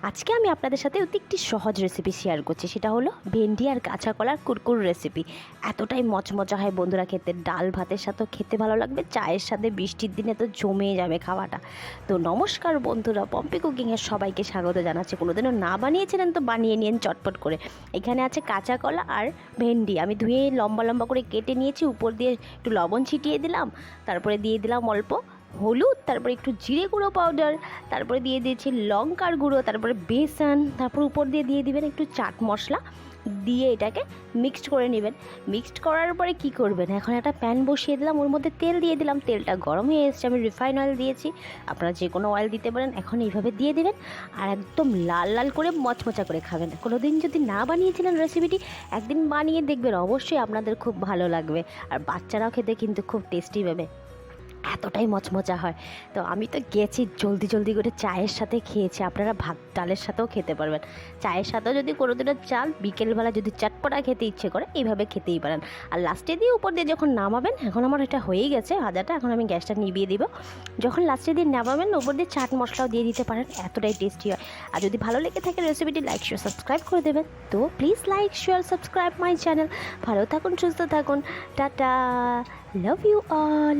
আজকে আমি আপনাদের সাথে অতি একটি সহজ রেসিপি শেয়ার করছি, সেটা হলো ভেন্ডি আর কাঁচা কলার কুরকুর রেসিপি। এতটাই মচমচা হয় বন্ধুরা, খেতে ডাল ভাতের সাথেও খেতে ভালো লাগবে, চায়ের সাথে বৃষ্টির দিনে তো জমে যাবে খাওয়াটা। তো নমস্কার বন্ধুরা, পম্পি কুকিংয়ের সবাইকে স্বাগত জানাচ্ছি। কোনোদিনও না বানিয়েছিলেন তো বানিয়ে নিন চটপট করে। এখানে আছে কাঁচা কলা আর ভেন্ডি, আমি ধুয়ে লম্বা লম্বা করে কেটে নিয়েছি। উপর দিয়ে একটু লবণ ছিটিয়ে দিলাম, তারপরে দিয়ে দিলাম অল্প হলুদ, তারপরে একটু জিরে গুঁড়ো পাউডার, তারপরে দিয়ে দিয়েছি লঙ্কার গুঁড়ো, তারপরে বেসন, তারপর উপর দিয়ে দিয়ে দিবেন একটু চাট মশলা, দিয়ে এটাকে মিক্সড করে নেবেন। মিক্সড করার পরে কি করবেন, এখন একটা প্যান বসিয়ে দিলাম, ওর মধ্যে তেল দিয়ে দিলাম। তেলটা গরম হয়ে এসেছে, আমি রিফাইন অয়েল দিয়েছি, আপনারা যে কোনো অয়েল দিতে পারেন। এখন এইভাবে দিয়ে দেবেন আর একদম লাল লাল করে মচমচা করে খাবেন। কোনো দিন যদি না বানিয়েছিলেন রেসিপিটি, একদিন বানিয়ে দেখবেন, অবশ্যই আপনাদের খুব ভালো লাগবে। আর বাচ্চারাও খেতে কিন্তু খুব টেস্টি পাবে, এতটাই মচমচা হয়। তো আমি তো গেছি জলদি জলদি করে চায়ের সাথে খেয়েছি, আপনারা ভাত ডালের সাথেও খেতে পারবেন। চায়ের সাথেও যদি কোনো দিনের চাল বিকেলবেলা যদি চটপটা খেতে ইচ্ছে করে, এইভাবে খেতেই পারেন। আর লাস্টে দিয়ে উপর দিয়ে যখন নামাবেন, এখন আমার এটা হয়েই গেছে ভাজাটা, এখন আমি গ্যাসটা নিভিয়ে দিব। যখন লাস্টে দিয়ে নামাবেন, উপর দিয়ে চাট মশলাও দিয়ে দিতে পারেন, এতটাই টেস্টি হয়। আর যদি ভালো লেগে থাকে রেসিপিটি, লাইক শেয়ার সাবস্ক্রাইব করে দেবেন। তো please like share subscribe my channel. ভালো থাকুন, সুস্থ থাকুন, টাটা, লাভ ইউ অল।